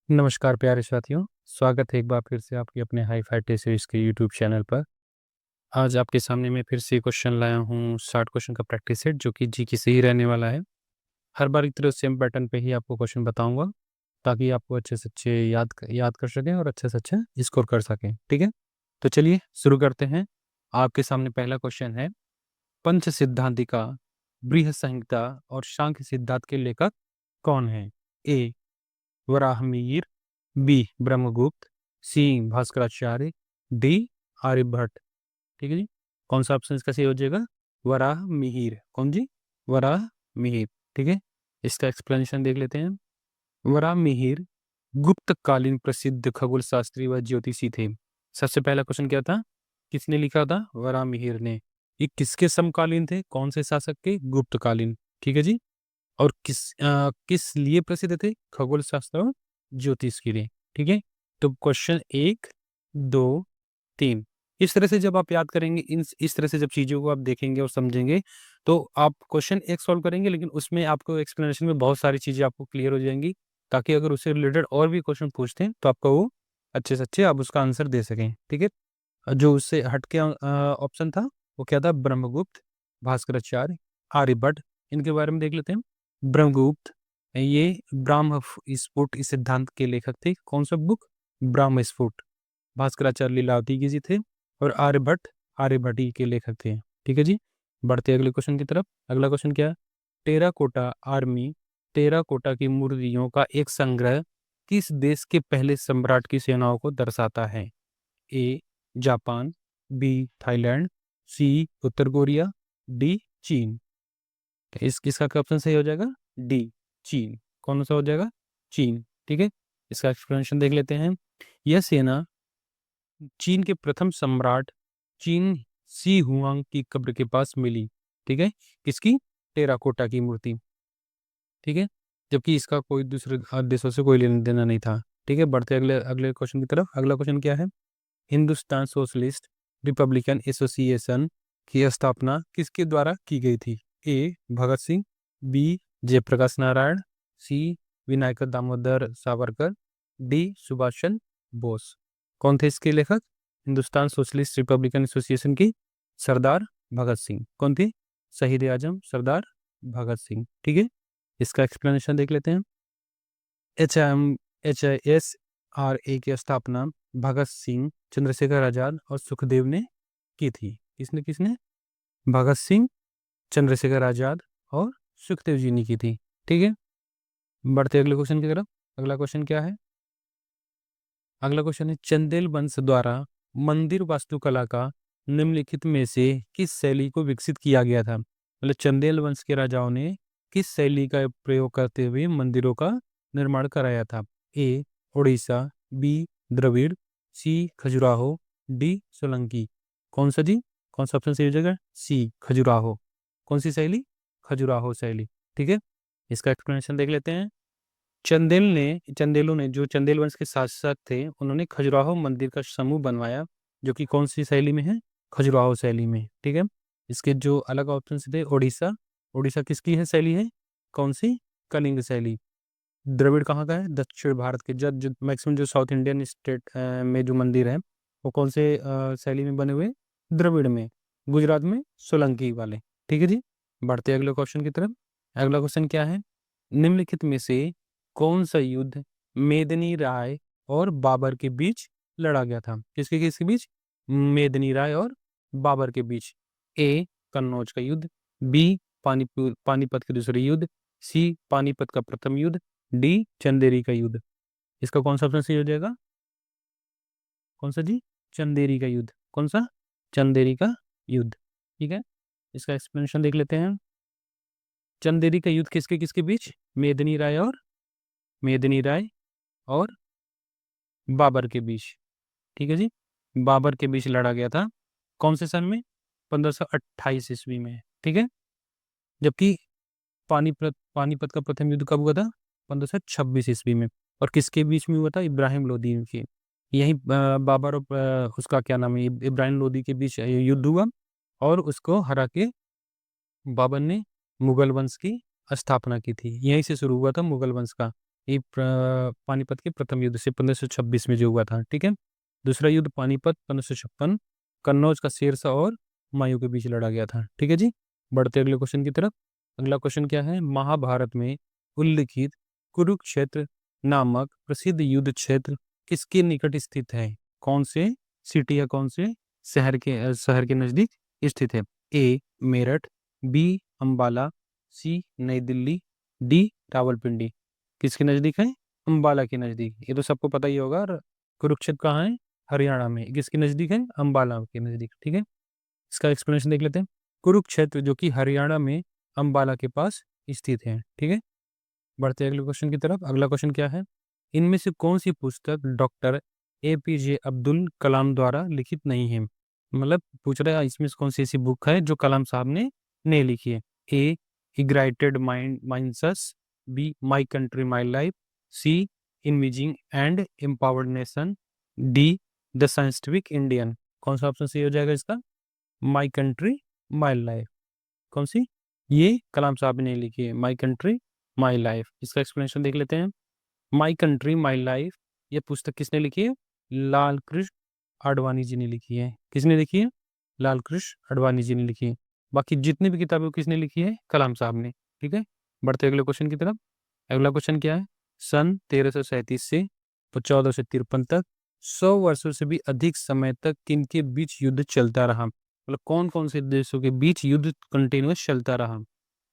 नमस्कार प्यारे साथियों, स्वागत है एक बार फिर से आपके अपने हाई फाई टेस्ट सीरीज के यूट्यूब चैनल पर। आज आपके सामने मैं फिर से क्वेश्चन लाया हूँ 60 क्वेश्चन का प्रैक्टिस सेट जो कि जीके से ही रहने वाला है। हर बार की तरह सेम पैटर्न पे ही आपको क्वेश्चन बताऊंगा ताकि आपको अच्छे से अच्छे याद कर सकें और अच्छे से अच्छा स्कोर कर सकें। ठीक है, तो चलिए शुरू करते हैं। आपके सामने पहला क्वेश्चन है, पंच सिद्धांतिका बृहत संहिता और सांख्य सिद्धांत के लेखक कौन है? ए वराहमिहिर, बी ब्रह्मगुप्त, सी भास्कराचार्य, डी आर्यभट्ट। ठीक है जी, कौन सा ऑप्शन इसका सही हो जाएगा? वराहमिहिर। कौन जी? वराहमिहिर। ठीक है, इसका एक्सप्लेनेशन देख लेते हैं। वराहमिहिर गुप्त कालीन प्रसिद्ध खगोल शास्त्री व ज्योतिषी थे। सबसे पहला क्वेश्चन क्या था? किसने लिखा था? वराहमिहिर ने। ये किसके समकालीन थे? कौन से शासक के? गुप्त कालीन। ठीक है जी, और किस लिए प्रसिद्ध थे? खगोल शास्त्र और ज्योतिष के लिए। ठीक है, तो क्वेश्चन 1, 2, 3 इस तरह से जब आप याद करेंगे, इस तरह से जब चीज़ों को आप देखेंगे और समझेंगे, तो आप क्वेश्चन 1 सॉल्व करेंगे, लेकिन उसमें आपको एक्सप्लेनेशन में बहुत सारी चीज़ें आपको क्लियर हो जाएंगी, ताकि अगर उससे रिलेटेड और भी क्वेश्चन पूछते हैं तो आपका वो अच्छे से अच्छे आप उसका आंसर दे सकें। ठीक है, जो उससे हट के ऑप्शन था वो क्या था? ब्रह्मगुप्त, भास्कराचार्य, आर्यभट्ट। इनके बारे में देख लेते हैं। ब्रह्मगुप्त ये ब्राह्म स्फुट इस सिद्धांत के लेखक थे। कौन सा बुक? ब्राह्म स्फुट। भास्कराचार्य लीलावती के जी थे, और आर्यभट्ट आर्यभट्टी के लेखक थे। ठीक है जी, बढ़ते अगले क्वेश्चन की तरफ। अगला क्वेश्चन क्या है? टेराकोटा आर्मी टेराकोटा की मूर्तियों का एक संग्रह किस देश के पहले सम्राट की सेनाओं को दर्शाता है? A Japan, B Thailand, C उत्तर कोरिया, डी चीन। किसका क्या ऑप्शन सही हो जाएगा? डी चीन। कौन सा हो जाएगा? चीन। ठीक है, इसका एक्सप्लेनेशन देख लेते हैं। यह सेना चीन के प्रथम सम्राट चीन सी हुआंग की कब्र के पास मिली। ठीक है, किसकी? टेराकोटा की मूर्ति। ठीक है, जबकि इसका कोई दूसरे देशों से कोई लेना देना नहीं था। ठीक है, बढ़ते अगले अगले क्वेश्चन की तरफ। अगला क्वेश्चन क्या है? हिंदुस्तान सोशलिस्ट रिपब्लिकन एसोसिएशन की स्थापना किसके द्वारा की गई थी? ए भगत सिंह, बी जयप्रकाश नारायण, सी विनायक दामोदर सावरकर, डी सुभाष चंद्र बोस। कौन थे इसके लेखक? हिंदुस्तान सोशलिस्ट रिपब्लिकन एसोसिएशन की सरदार भगत सिंह। कौन थे? शहीद आजम सरदार भगत सिंह। ठीक है, इसका एक्सप्लेनेशन देख लेते हैं। HISRA की स्थापना भगत सिंह, चंद्रशेखर आजाद और सुखदेव ने की थी। किसने किसने? भगत सिंह, चंद्रशेखर आजाद और सुखदेव जी ने की थी। ठीक है, बढ़ते अगले क्वेश्चन की तरफ। अगला क्वेश्चन क्या है? अगला क्वेश्चन है, चंदेल वंश द्वारा मंदिर वास्तुकला का निम्नलिखित में से किस शैली को विकसित किया गया था? मतलब चंदेल वंश के राजाओं ने किस शैली का प्रयोग करते हुए मंदिरों का निर्माण कराया था? ए उड़ीसा, बी द्रविड़, सी खजुराहो, डी सोलंकी। कौन सा जी? कौन सा ऑप्शन सही हो जाएगा? सी खजुराहो। कौन सी शैली? खजुराहो शैली। ठीक है, इसका एक्सप्लेनेशन देख लेते हैं। चंदेलों ने जो चंदेल वंश के शासक थे, उन्होंने खजुराहो मंदिर का समूह बनवाया, जो कि कौन सी शैली में है? खजुराहो शैली में। ठीक है, इसके जो अलग ऑप्शन थे, उड़ीसा। उड़ीसा किसकी है शैली है? कौन सी? कलिंग शैली। द्रविड़ कहाँ का है? दक्षिण भारत के जो मैक्सिमम जो साउथ इंडियन स्टेट में जो मंदिर है वो कौन से शैली में बने हुए? द्रविड़ में। गुजरात में सोलंकी वाले। ठीक है जी, बढ़ते अगले क्वेश्चन की तरफ। अगला क्वेश्चन क्या है? निम्नलिखित में से कौन सा युद्ध मेदिनी राय और बाबर के बीच लड़ा गया था? किसके किसके बीच? मेदिनी राय और बाबर के बीच। ए कन्नौज का युद्ध, बी पानीपत के दूसरे युद्ध, सी पानीपत का प्रथम युद्ध, डी चंदेरी का युद्ध। इसका कौन सा ऑप्शन सही हो जाएगा? कौन सा जी? चंदेरी का युद्ध। कौन सा? चंदेरी का युद्ध। ठीक है, इसका एक्सप्लेनेशन देख लेते हैं। चंदेरी का युद्ध किसके किसके बीच? मेदिनी राय और बाबर के बीच। ठीक है जी, बाबर के बीच लड़ा गया था। कौन से सन में? 1528 ईस्वी में। ठीक है, जबकि पानीपत का प्रथम युद्ध कब हुआ था? 1526 ईस्वी में। और किसके बीच में हुआ था? इब्राहिम लोदी के। यही बाबर और उसका क्या नाम है, इब्राहिम लोदी के बीच युद्ध हुआ, और उसको हरा के बाबर ने मुगल वंश की स्थापना की थी। यहीं से शुरू हुआ था मुगल वंश का। ये पानीपत के प्रथम युद्ध से 1526 में जो हुआ था, ठीक है। दूसरा युद्ध पानीपत 1556 कन्नौज का शेरशाह और हुमायूं के बीच लड़ा गया था, ठीक है जी। बढ़ते अगले क्वेश्चन की तरफ। अगला क्वेश्चन क्या है, महाभारत में उल्लिखित कुरुक्षेत्र नामक प्रसिद्ध युद्ध क्षेत्र किसके निकट स्थित है? कौन से सिटी या कौन से शहर के नजदीक स्थित है? ए मेरठ, बी अंबाला, सी नई दिल्ली, डी रावलपिंडी। किसके नजदीक है? अंबाला के नजदीक। ये तो सबको पता ही होगा। और कुरुक्षेत्र कहाँ है? हरियाणा में। किसके नजदीक है? अंबाला के नजदीक, ठीक है। इसका एक्सप्लेनेशन देख लेते हैं। कुरुक्षेत्र जो कि हरियाणा में अंबाला के पास स्थित है, ठीक है। बढ़ते हैं अगले क्वेश्चन की तरफ। अगला क्वेश्चन क्या है, इनमें से कौन सी पुस्तक डॉक्टर APJ अब्दुल कलाम द्वारा लिखित नहीं है? मतलब पूछ रहा है इसमें से कौन सी ऐसी बुक है जो कलाम साहब ने नहीं लिखी है? A ignited minds, B my country my life, C imagining and empowered nation, D the scientific Indian. कौन सा ऑप्शन सही हो जाएगा इसका? My country my life. कौन सी? ये कलाम साहब ने लिखी है, माई कंट्री माई लाइफ। इसका एक्सप्लेनेशन देख लेते हैं। माई कंट्री माई लाइफ ये पुस्तक किसने लिखी है? लाल कृष्ण आडवाणी जी ने लिखी है। किसने लिखी है? लाल कृष्ण आडवाणी जी ने लिखी है। बाकी जितनी भी किताबें वो किसने लिखी है? कलाम साहब ने, ठीक है। बढ़ते अगले क्वेश्चन की तरफ। अगला क्वेश्चन क्या है, सन 1337 से 1453 तक 100 वर्षों से भी अधिक समय तक किनके बीच युद्ध चलता रहा? मतलब कौन कौन से देशों के बीच युद्ध कंटिन्यूअस चलता रहा?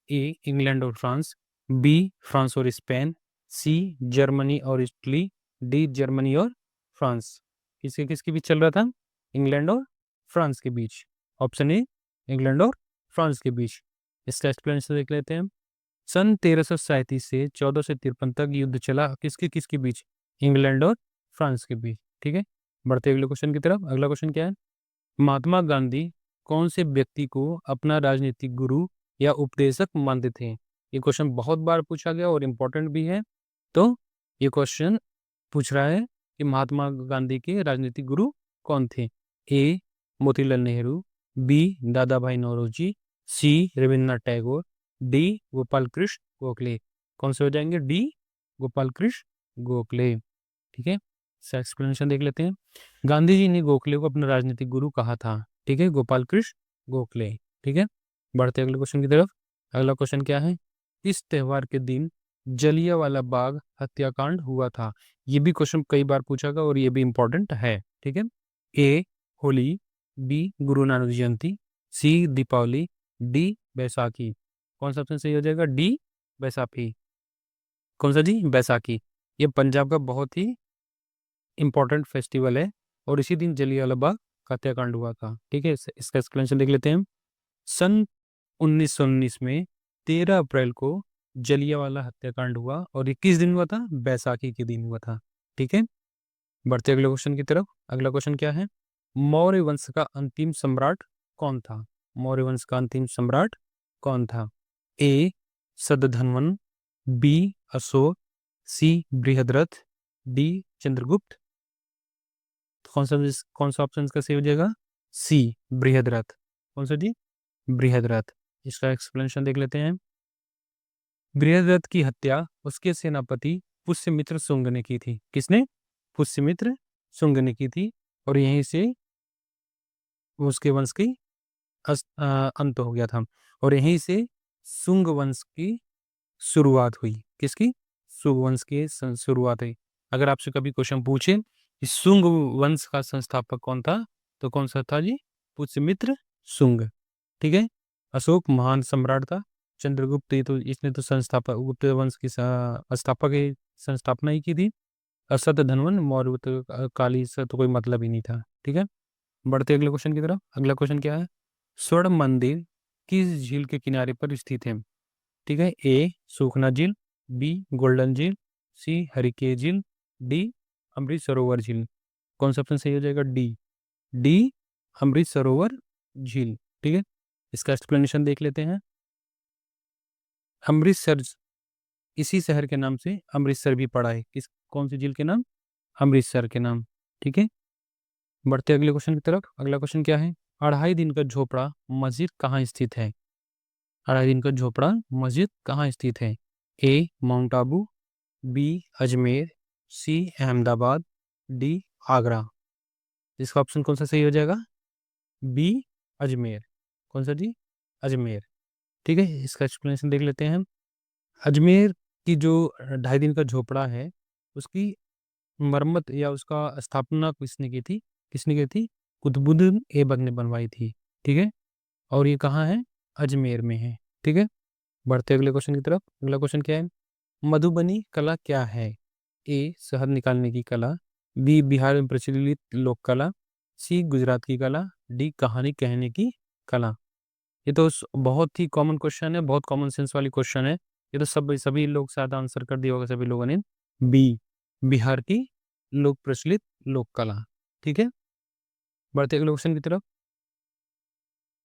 ए इंग्लैंड और फ्रांस, बी फ्रांस और स्पेन, सी जर्मनी और इटली, डी जर्मनी और फ्रांस। किसके किसके बीच चल रहा था? इंग्लैंड और फ्रांस के बीच। ऑप्शन ए इंग्लैंड और फ्रांस के बीच। इसका एक्सप्लेनेशन देख लेते हैं। सन 1337 से 1453 तक युद्ध चला किसके किसके बीच? इंग्लैंड और फ्रांस के बीच, ठीक है। बढ़ते अगले क्वेश्चन की तरफ। अगला क्वेश्चन क्या है, महात्मा गांधी कौन से व्यक्ति को अपना राजनीतिक गुरु या उपदेशक मानते थे? ये क्वेश्चन बहुत बार पूछा गया और इम्पोर्टेंट भी है। तो ये क्वेश्चन पूछ रहा है कि महात्मा गांधी के राजनीतिक गुरु कौन थे? ए मोतीलाल नेहरू, बी दादा भाई नौरोजी, सी रविन्द्रनाथ टैगोर, डी गोपाल कृष्ण गोखले। कौन से हो जाएंगे? डी गोपाल कृष्ण गोखले, ठीक है। एक्सप्लेनेशन देख लेते हैं। गांधी जी ने गोखले को अपना राजनीतिक गुरु कहा था, ठीक है, गोपाल कृष्ण गोखले, ठीक है। बढ़ते अगले क्वेश्चन की तरफ। अगला क्वेश्चन क्या है, इस त्योहार के दिन जलियांवाला बाग हत्याकांड हुआ था? ये भी क्वेश्चन कई बार पूछा गया और ये भी इंपॉर्टेंट है, ठीक है। ए होली, बी गुरु नानक जयंती, सी दीपावली, डी बैसाखी। कौन सा ऑप्शन सही हो जाएगा? डी बैसाखी। कौन सा जी? बैसाखी। ये पंजाब का बहुत ही इंपॉर्टेंट फेस्टिवल है और इसी दिन जलियांवाला बाग का हत्याकांड हुआ था, ठीक है। इसका एक्सप्लेनेशन देख लेते हैं। सन 1919 में 13 अप्रैल को जलियांवाला हत्याकांड हुआ और ये किस दिन हुआ था? बैसाखी के दिन हुआ था, ठीक है। बढ़ते अगले क्वेश्चन की तरफ। अगला क्वेश्चन क्या है, मौर्य वंश का अंतिम सम्राट कौन था? मौर्य वंश का अंतिम सम्राट कौन था? ए सदधन्वन, बी अशोक, सी बृहद्रथ, डी चंद्रगुप्त। कौन सा ऑप्शन इसका सही हो जाएगा? सी बृहद्रथ। कौन सा जी? बृहद्रथ। इसका एक्सप्लेनेशन देख लेते हैं। बृहद्रथ की हत्या उसके सेनापति पुष्यमित्र शुंग ने की थी। किसने? पुष्यमित्र शुंग ने की थी और यहीं से उसके वंश की अंत हो गया था और यहीं से शुंग वंश की शुरुआत हुई। किसकी? शुंग वंश की शुरुआत हुई। अगर आपसे कभी क्वेश्चन पूछे कि शुंग वंश का संस्थापक कौन था, तो कौन सा था जी? पुष्यमित्र शुंग, ठीक है। अशोक महान सम्राट था। चंद्रगुप्त ये तो इसने तो संस्थापक गुप्त वंश की स्थापक संस्थापना ही की थी। असत धनवन मौर्य काली से तो कोई मतलब ही नहीं था, ठीक है। बढ़ते अगले क्वेश्चन की तरफ। अगला क्वेश्चन क्या है, स्वर्ण मंदिर किस झील के किनारे पर स्थित है? ठीक है। ए सूखना झील, बी गोल्डन झील, सी हरिके झील, डी अमृत सरोवर झील। कौन सा ऑप्शन सही हो जाएगा? डी डी अमृत सरोवर झील, ठीक है। इसका एक्सप्लेनेशन देख लेते हैं। अमृतसर इसी शहर के नाम से अमृतसर भी पड़ा है। किस कौन सी झील के नाम? अमृतसर के नाम, ठीक है। बढ़ते अगले क्वेश्चन की तरफ। अगला क्वेश्चन क्या है, अढ़ाई दिन का झोपड़ा मस्जिद कहाँ स्थित है? अढ़ाई दिन का झोपड़ा मस्जिद कहाँ स्थित है? ए माउंट आबू, बी अजमेर, सी अहमदाबाद, डी आगरा। इसका ऑप्शन कौन सा सही हो जाएगा? बी अजमेर। कौन सा जी? अजमेर। ठीक है, इसका एक्सप्लेनेशन देख लेते हैं हम। अजमेर की जो 2.5 दिन का झोपड़ा है, उसकी मरम्मत या उसका स्थापना किसने की थी? किसने की थी? कुतुबुद्दीन ऐबक ने बनवाई थी। ठीक है, और ये कहाँ है? अजमेर में है। ठीक है, बढ़ते अगले क्वेश्चन की तरफ। अगला क्वेश्चन क्या है? मधुबनी कला क्या है? ए शहद निकालने की कला, बी बिहार में प्रचलित लोक कला, सी गुजरात की कला, डी कहानी कहने की कला। ये तो बहुत ही कॉमन क्वेश्चन है, बहुत कॉमन सेंस वाली क्वेश्चन है। ये तो सभी लोग शायद आंसर कर दिया होगा सभी लोगों ने। बी बिहार की लोक प्रचलित लोक कला। ठीक है, बढ़ते अगले क्वेश्चन की तरफ।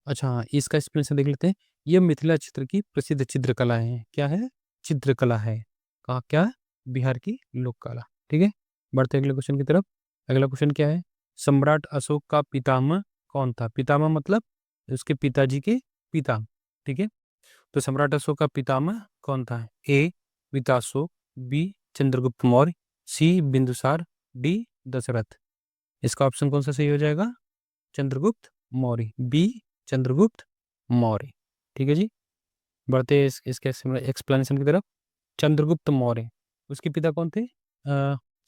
अच्छा हाँ, इसका एक्सप्लेनेशन देख लेते हैं। ये मिथिला चित्र की प्रसिद्ध चित्रकला है। क्या है? चित्रकला है। कहा क्या? बिहार की लोक कला। ठीक है, बढ़ते अगले क्वेश्चन की तरफ। अगला क्वेश्चन क्या है? सम्राट अशोक का पितामह कौन था? पितामह मतलब उसके पिताजी के पिता। ठीक है, तो सम्राट अशोक का पितामह कौन था? ए विताशोक, बी चंद्रगुप्त मौर्य, सी बिंदुसार, डी दशरथ। इसका ऑप्शन कौन सा सही हो जाएगा? चंद्रगुप्त मौर्य, बी चंद्रगुप्त मौर्य। ठीक है जी, बढ़ते हैं इसके एक्सप्लेनेशन की तरफ। चंद्रगुप्त मौर्य, उसके पिता कौन थे?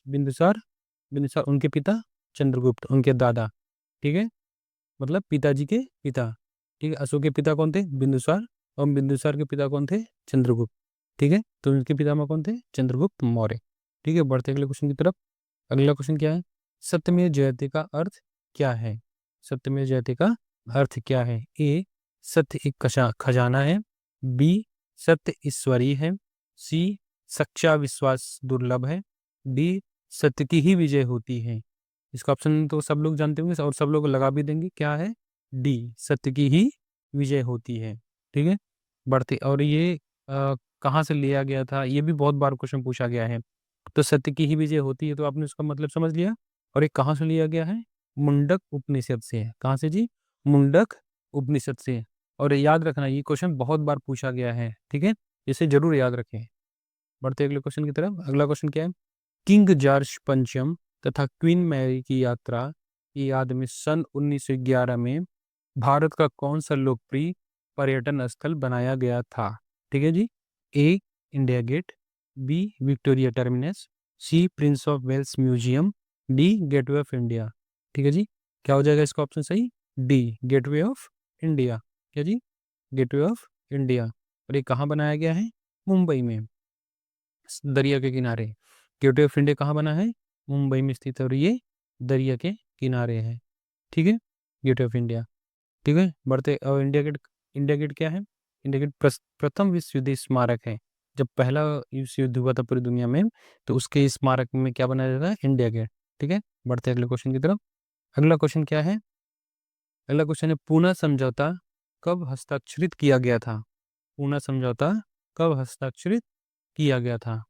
बिंदुसार। बिंदुसार उनके पिता, चंद्रगुप्त उनके दादा। ठीक है, मतलब पिताजी के पिता। ठीक है, अशोक के पिता कौन थे? बिंदुसार। और बिंदुसार के पिता कौन थे? चंद्रगुप्त। ठीक है, तो उनके पितामह कौन थे? चंद्रगुप्त मौर्य। ठीक है, बढ़ते अगले क्वेश्चन की तरफ। अगला क्वेश्चन क्या है? सत्यमेव जयते का अर्थ क्या है? सत्यमेव जयते का अर्थ क्या है? ए सत्य एक खजाना है, बी सत्य ईश्वरीय है, सी सच्चा विश्वास दुर्लभ है, डी सत्य की ही विजय होती है। इसका ऑप्शन तो सब लोग जानते होंगे और सब लोग लगा भी देंगे। क्या है? डी सत्य की ही विजय होती है। ठीक है, बढ़ते और ये कहाँ से लिया गया था? ये भी बहुत बार क्वेश्चन पूछा गया है। तो सत्य की ही विजय होती है, तो आपने उसका मतलब समझ लिया। और ये कहाँ से लिया गया है? मुंडक उपनिषद से है। कहाँ से जी? मुंडक उपनिषद से। और याद रखना, ये क्वेश्चन बहुत बार पूछा गया है। ठीक है, इसे जरूर याद रखें। बढ़ते अगले क्वेश्चन की तरफ। अगला क्वेश्चन क्या है? किंग जॉर्ज पंचम तथा क्वीन मैरी की यात्रा की याद में सन 1911 में भारत का कौन सा लोकप्रिय पर्यटन स्थल बनाया गया था? ठीक है जी। A India Gate, B Victoria Terminus, C Prince of Wales museum, D Gateway of India. ठीक है जी, क्या हो जाएगा इसका ऑप्शन सही? D Gateway of India. क्या जी? Gateway of India. और ये कहाँ बनाया गया है? मुंबई में, दरिया के किनारे। गेटवे ऑफ इंडिया कहाँ बना है? मुंबई में स्थित है, और ये दरिया के किनारे है। ठीक है, गेटवे ऑफ इंडिया। ठीक है, बढ़ते। और इंडिया गेट, इंडिया गेट क्या है? इंडिया गेट प्रथम विश्व युद्ध स्मारक है। जब पहला विश्व युद्ध हुआ था पूरी दुनिया में, तो उसके स्मारक में क्या बनाया जाता है? India Gate. ठीक है, बढ़ते अगले क्वेश्चन की तरफ। अगला क्वेश्चन क्या है? अगला क्वेश्चन है पूना समझौता कब हस्ताक्षरित किया गया था? पूना समझौता कब हस्ताक्षरित किया गया था?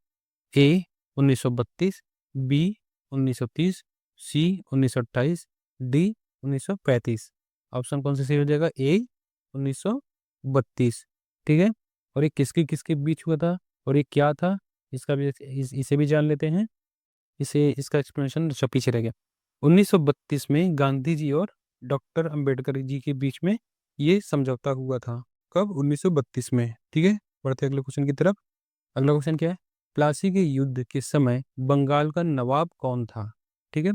ए 1932, बी 1930, सी 1928, डी 1935। ऑप्शन कौन सा सही हो जाएगा? ए 1932। ठीक है, और ये किसके किसके बीच हुआ था और ये क्या था? इसका भी इसे भी जान लेते हैं। इसे इसका एक्सप्लेनेशन अच्छा पीछे रह गया। 1932 में गांधी जी और डॉक्टर अंबेडकर जी के बीच में ये समझौता हुआ था। कब? 1932 में। ठीक है, बढ़ते अगले क्वेश्चन की तरफ। अगला क्वेश्चन क्या है? प्लासी के युद्ध के समय बंगाल का नवाब कौन था? ठीक है,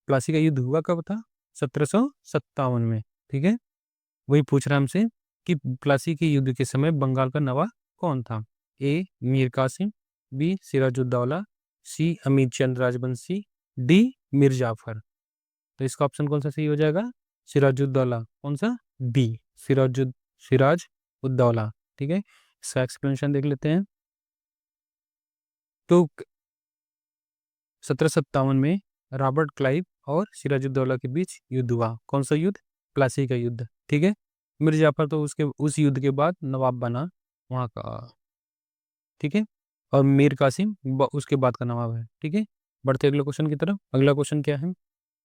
प्लासी का युद्ध हुआ कब था? 1757 में। ठीक है, वही पूछ रहा है हमसे कि प्लासी के युद्ध के समय बंगाल का नवाब कौन था? ए मीर कासिम, बी सिराजुद्दौला, सी अमीर चंद राजवंशी, डी मीर जाफर। तो इसका ऑप्शन कौन सा सही हो जाएगा? सिराजुद्दौला। कौन सा? बी सिराज उद्दौला। ठीक है, इसका एक्सप्लेनेशन देख लेते हैं। तो 1757 में रॉबर्ट क्लाइव और सिराजुद्दौला के बीच युद्ध हुआ। कौन सा युद्ध? प्लासी का युद्ध। ठीक है, मीर जाफर तो उसके उस युद्ध के बाद नवाब बना वहाँ का। ठीक है, और मीर कासिम उसके बाद का नवाब है। ठीक है, बढ़ते अगले क्वेश्चन की तरफ। अगला क्वेश्चन क्या है?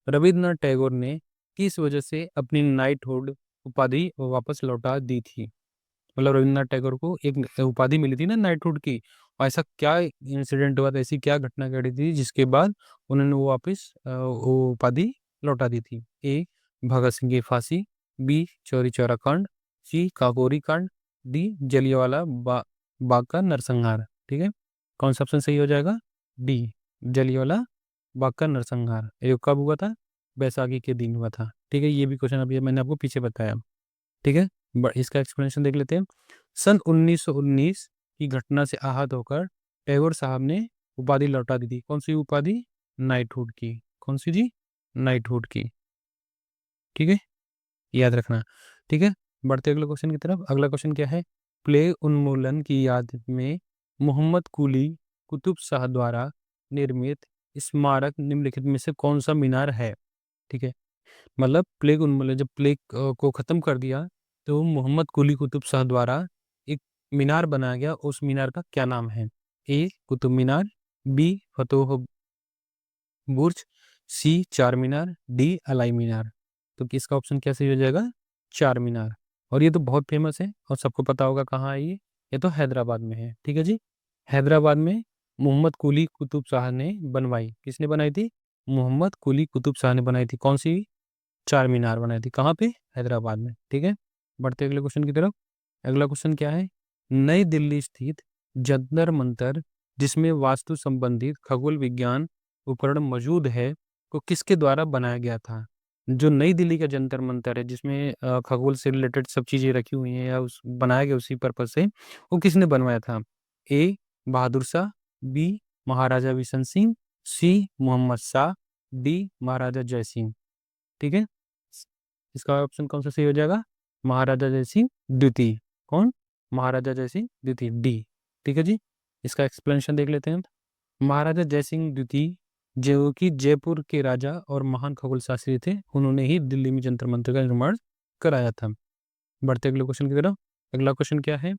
रविन्द्रनाथ टैगोर ने किस वजह से अपनी नाइटहुड उपाधि वापस लौटा दी थी? मतलब रविन्द्रनाथ टैगोर को एक उपाधि मिली थी ना नाइटहुड की, ऐसा क्या इंसिडेंट हुआ था, ऐसी क्या घटना घटी थी जिसके बाद उन्होंने वो वापस वो उपाधि लौटा दी थी? ए भगत सिंह की फांसी, बी चौरी चौरा कांड, सी काकोरी कांड, डी जलियांवाला बाग का नरसंहार। ठीक है, कौन सा ऑप्शन सही हो जाएगा? डी जलियांवाला बाग का नरसंहार। ये कब हुआ था? बैसाखी के दिन हुआ था। ठीक है, ये भी क्वेश्चन अभी मैंने आपको पीछे बताया। ठीक है, इसका एक्सप्लेनेशन देख लेते हैं। सन 1919 की घटना से आहत होकर टैगोर साहब ने उपाधि लौटा दी थी। कौन सी उपाधि? नाइटहुड की। कौन सी जी? नाइटहुड की। ठीक है, याद रखना। ठीक है, बढ़ते अगले क्वेश्चन की तरफ। अगला क्वेश्चन क्या है? प्लेग उन्मूलन की याद में मोहम्मद कुली कुतुब शाह द्वारा निर्मित स्मारक निम्नलिखित में से कौन सा मीनार है? ठीक है, मतलब प्लेग उन्मूलन, जब प्लेग को खत्म कर दिया तो मोहम्मद कुली कुतुब शाह द्वारा एक मीनार बनाया गया। उस मीनार का क्या नाम है? ए कुतुब मीनार, बी फतेह बुर्ज, सी चार मीनार, डी अलाई मीनार। तो किसका ऑप्शन क्या सही हो जाएगा? चार मीनार। और ये तो बहुत फेमस है और सबको पता होगा कहाँ है ये तो हैदराबाद में है। ठीक है जी, हैदराबाद में मोहम्मद कुली कुतुब शाह ने बनवाई। किसने बनाई थी? मोहम्मद कुली कुतुब शाह ने बनाई थी। कौन सी? चार मीनार बनाई थी। कहाँ पे? हैदराबाद में। ठीक है, बढ़ते अगले क्वेश्चन की तरफ। अगला क्वेश्चन क्या है? नई दिल्ली स्थित जंतर मंतर, जिसमें वास्तु संबंधित खगोल विज्ञान उपकरण मौजूद है, को किसके द्वारा बनाया गया था? जो नई दिल्ली का जंतर मंतर है, जिसमें खगोल से रिलेटेड सब चीजें रखी हुई हैं या उस बनाया गया उसी पर्पज से, वो किसने बनवाया था? ए बहादुर शाह, बी महाराजा बिशन सिंह, सी मोहम्मद शाह, डी महाराजा जय सिंह। ठीक है, इसका ऑप्शन कौन सा सही हो जाएगा? महाराजा जय सिंह द्वितीय। कौन? महाराजा जय सिंह द्वितीय, डी। ठीक है जी, इसका एक्सप्लेनेशन देख लेते हैं। महाराजा जय सिंह द्वितीय जो कि जयपुर के राजा और महान खगोल शास्त्री थे, उन्होंने ही दिल्ली में जंतर मंतर का निर्माण कराया था। बढ़ते अगले क्वेश्चन की तरफ। अगला क्वेश्चन क्या है?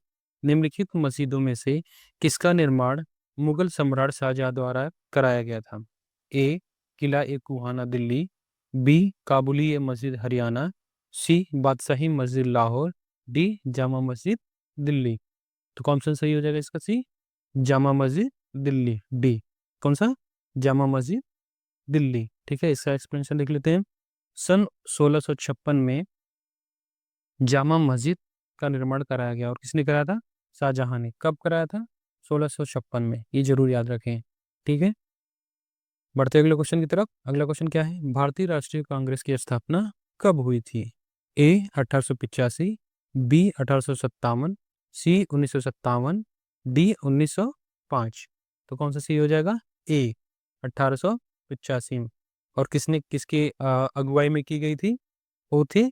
निम्नलिखित मस्जिदों में से किसका निर्माण मुगल सम्राट शाहजहां द्वारा कराया गया था? ए किला ए कुहाना दिल्ली, बी काबुली ए मस्जिद हरियाणा, सी बादशाही मस्जिद लाहौर, डी जामा मस्जिद दिल्ली। तो कौन सा सही हो जाएगा इसका? सी जामा मस्जिद दिल्ली, डी। कौन सा? जामा मस्जिद दिल्ली। ठीक है, इसका एक्सप्लेनेशन देख लेते हैं। सन 1656 में जामा मस्जिद का निर्माण कराया गया और किसने कराया था? शाहजहां ने। कब कराया था? 1656 में। ये जरूर याद रखें। ठीक है, बढ़ते अगले क्वेश्चन की तरफ। अगला क्वेश्चन क्या है? भारतीय राष्ट्रीय कांग्रेस की स्थापना कब हुई थी? ए 1885, बी 1857, सी 1957, डी 1905। तो कौन सा सही हो जाएगा? ए 1885 में। और किसने किसके अगुवाई में की गई थी? वो थे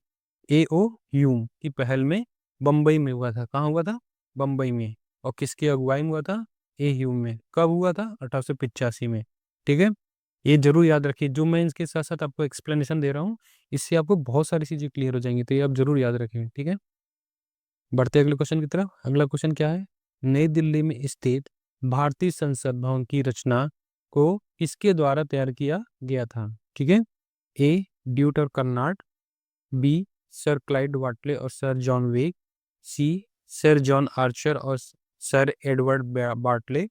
ए ओ ह्यूम की पहल में। बम्बई में हुआ था। कहाँ हुआ था? बम्बई में। और किसकी अगुवाई में हुआ था? ए ह्यूम में। कब हुआ था? 1885 में। ठीक है, ये जरूर याद रखिए। जो मैं इसके साथ साथ आपको एक्सप्लेनेशन दे रहा हूँ, इससे आपको बहुत सारी चीजें क्लियर हो जाएंगी, तो ये आप जरूर याद रखें। ठीक है, बढ़ते अगले क्वेश्चन की तरफ। अगला क्वेश्चन क्या है? नई दिल्ली में स्थित भारतीय संसद भवन की रचना को किसके द्वारा तैयार किया गया था? ठीक है, ए ड्यूटर कर्नाट, बी सर क्लाइड वाटले और sir John Wegg, C sir John Archer और sir Edward Bartley,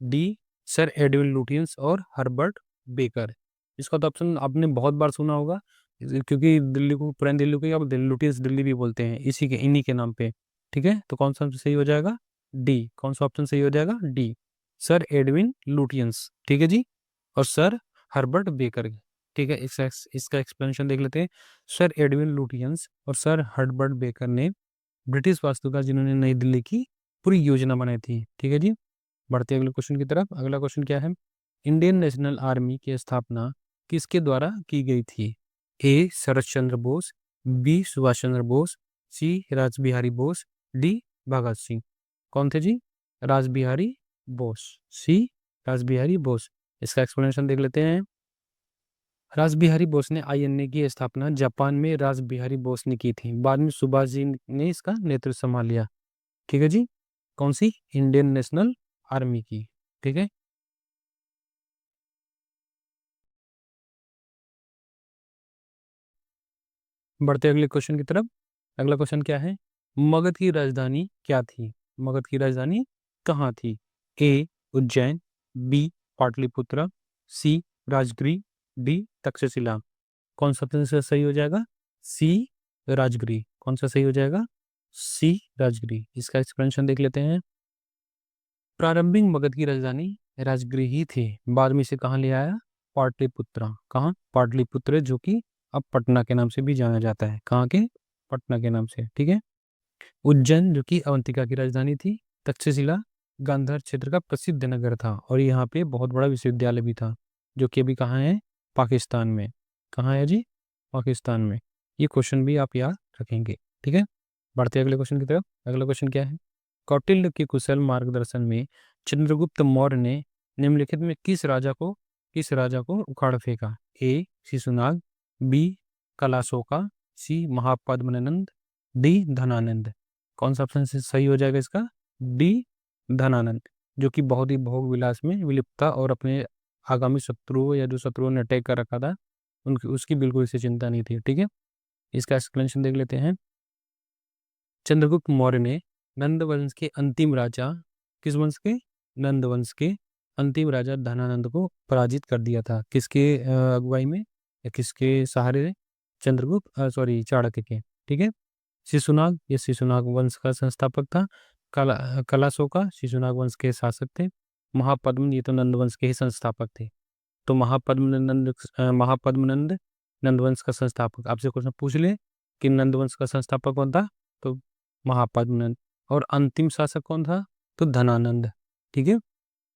D sir Edwin Lutyens और हर्बर्ट बेकर। इसका तो ऑप्शन आपने बहुत बार सुना होगा, क्योंकि दिल्ली को, पुरानी दिल्ली को आप लुटियंस दिल्ली भी बोलते हैं, इसी के इन्हीं के नाम पे। ठीक है, तो कौन सा ऑप्शन सही हो जाएगा? डी। कौन सा ऑप्शन सही हो जाएगा? D, sir Edwin Lutyens. ठीक है जी, और सर हर्बर्ट बेकर। ठीक है, इसका एक्सप्लेनेशन देख लेते हैं। सर एडविन लुटियंस और सर हर्बर्ट बेकर ने ब्रिटिश वास्तुकार जिन्होंने नई दिल्ली की पूरी योजना बनाई थी। ठीक है जी, बढ़ते अगले क्वेश्चन की तरफ। अगला क्वेश्चन क्या है? इंडियन नेशनल आर्मी की स्थापना किसके द्वारा की गई थी? ए शरत चंद्र बोस, बी सुभाष चंद्र बोस, सी रासबिहारी बोस, डी भगत सिंह। कौन थे जी? रासबिहारी बोस, सी रासबिहारी बोस। इसका एक्सप्लेनेशन देख लेते हैं। रासबिहारी बोस ने आईएनए की स्थापना जापान में रासबिहारी बोस ने की थी। बाद में सुभाष जी ने इसका नेतृत्व संभाल लिया। ठीक है जी, कौन सी? इंडियन नेशनल आर्मी की। ठीक है, बढ़ते अगले क्वेश्चन की तरफ। अगला क्वेश्चन क्या है? मगध की राजधानी क्या थी? मगध की राजधानी कहाँ थी? ए उज्जैन, बी पाटलिपुत्र, सी राजगृह, डी तक्षशिला। कौन सा ऑप्शन से सही हो जाएगा? सी राजगृह। कौन सा सही हो जाएगा? सी राजगृह। इसका एक्सप्लेनेशन देख लेते हैं। प्रारंभिक मगध की राजधानी राजगृह ही थी, बाद में इसे कहाँ ले आया? पाटलिपुत्र। कहाँ? पाटलिपुत्र, जो कि अब पटना के नाम से भी जाना जाता है। कहाँ के? पटना के नाम से। ठीक है। उज्जैन, जो कि अवंतिका की राजधानी थी। तक्षशिला गांधार क्षेत्र का प्रसिद्ध नगर था, और यहाँ पे बहुत बड़ा विश्वविद्यालय भी था, जो कि अभी कहाँ है? पाकिस्तान में। कहाँ है जी? पाकिस्तान में। ये क्वेश्चन भी आप याद रखेंगे। ठीक है। बढ़ते हैं अगले क्वेश्चन की तरफ। अगला क्वेश्चन क्या है? कौटिल्य के कुशल मार्गदर्शन में चंद्रगुप्त मौर्य ने निम्नलिखित में किस राजा को उखाड़ फेंका? ए शिशुनाग, बी कलाशोका, सी महापद्मनंद, डी धनानंद। कौन सा ऑप्शन से सही हो जाएगा इसका? डी धनानंद, जो कि बहुत ही भोग विलास में विलिप्त था, और अपने आगामी शत्रुओं या जो शत्रुओं ने अटैक कर रखा था उनकी उसकी बिल्कुल से चिंता नहीं थी। ठीक है। इसका एक्सप्लेनेशन देख लेते हैं। चंद्रगुप्त मौर्य ने नंद वंश के अंतिम राजा, किस वंश के? नंद वंश के अंतिम राजा धनानंद को पराजित कर दिया था। किसके अगुवाई में या किसके सहारे? चाणक्य के। ठीक है। शिशुनाग, ये शिशुनाग वंश का संस्थापक था। कलाशोका शिशुनाग वंश के शासक थे। महापद्म, ये तो नंद वंश के ही संस्थापक थे। तो महापद्मनंद नंद वंश का संस्थापक। आपसे क्वेश्चन पूछ ले कि नंद वंश का संस्थापक कौन था, तो महापद्मनंद। और अंतिम शासक कौन था? तो धनानंद। ठीक है।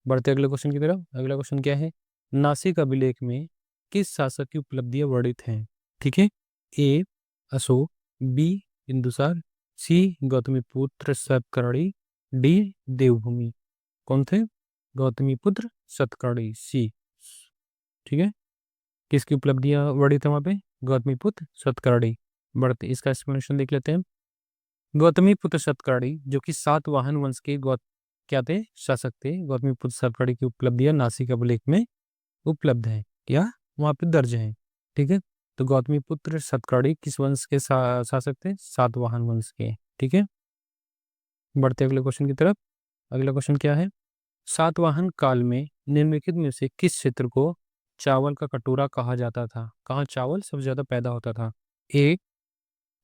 बढ़ते अगले क्वेश्चन की तरफ। अगला क्वेश्चन क्या है? नासिक अभिलेख में किस शासक की उपलब्धियां वर्णित हैं? ठीक है। ए अशोक, बी बिंदुसार, सी गौतमीपुत्र सतकर्णी, डी देवभूमि। कौन थे? गौतमीपुत्र सतकर्णी, सी। ठीक है। किसकी उपलब्धियां वर्णित है वहां पे? गौतमीपुत्र सतकर्णी। बढ़ते इसका एक्सप्लेनेशन देख लेते हैं। गौतमीपुत्र सतकर्णी, जो कि सातवाहन वंश के क्या थे? शासक थे। गौतमीपुत्र सतकर्णी की उपलब्धियां नासिक अभिलेख में उपलब्ध है या वहां पे दर्ज है। ठीक है। तो गौतमीपुत्र सतकर्णी किस वंश के शासक थे? सातवाहन वंश के। ठीक है। बढ़ते अगले क्वेश्चन की तरफ। अगला क्वेश्चन क्या है? सातवाहन काल में निम्नलिखित में से किस क्षेत्र को चावल का कटोरा कहा जाता था? कहाँ चावल सबसे ज्यादा पैदा होता था? A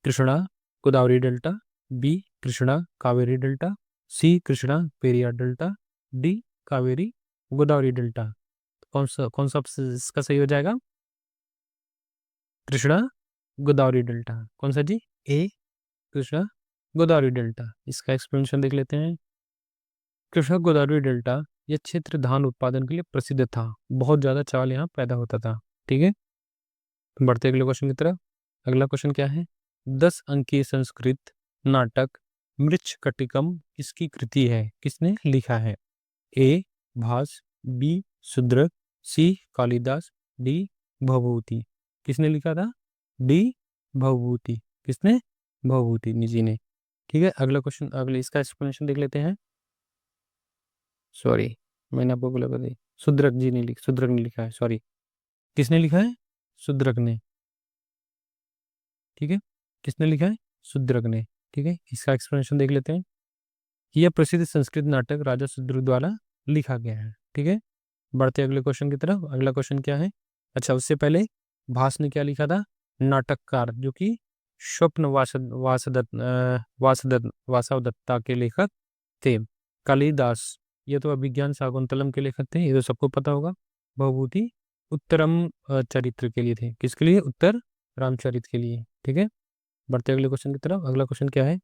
Krishna Godavari delta, B Krishna Kaveri delta, C Krishna Periyar delta, D Kaveri Godavari delta. कौन सा इसका सही हो जाएगा? कृष्णा गोदावरी डेल्टा। कौन सा जी? A Krishna Godavari delta. इसका एक्सप्लेनेशन देख लेते हैं। कृष्णा गोदावरी डेल्टा यह क्षेत्र धान उत्पादन के लिए प्रसिद्ध था। बहुत ज्यादा चावल यहाँ पैदा होता था। ठीक है। बढ़ते अगले क्वेश्चन की तरफ। अगला क्वेश्चन क्या है? 10 अंकीय संस्कृत नाटक मृच्छकटिकम किसकी कृति है? किसने लिखा है? ए भास, बी शूद्रक, सी कालिदास, डी भवभूति। किसने लिखा था? डी भवभूति। किसने? भवभूति जी ने। ठीक है। अगला क्वेश्चन, अगले इसका एक्सप्लेनेशन देख लेते हैं। सॉरी, मैंने आपको बोला था शूद्रक ने लिखा है। सॉरी, किसने लिखा है? शूद्रक ने। ठीक है। किसने लिखा है? शूद्रक ने। ठीक है। इसका एक्सप्लेनेशन देख लेते हैं। यह प्रसिद्ध संस्कृत नाटक राजा शूद्रक द्वारा लिखा गया है। ठीक है। बढ़ते अगले क्वेश्चन की तरफ। अगला क्वेश्चन क्या है? अच्छा, उससे पहले भास ने क्या लिखा था? नाटककार, जो कि स्वप्न वासवदत्ता के लेखक थे। कालिदास, ये तो अभिज्ञान शाकुंतलम के लेखक थे, ये तो सबको पता होगा। भवभूति उत्तरम चरित्र के लिए थे। किसके लिए? उत्तर रामचरित के लिए। ठीक है। बढ़ते अगले क्वेश्चन की तरफ। अगला क्वेश्चन क्या है?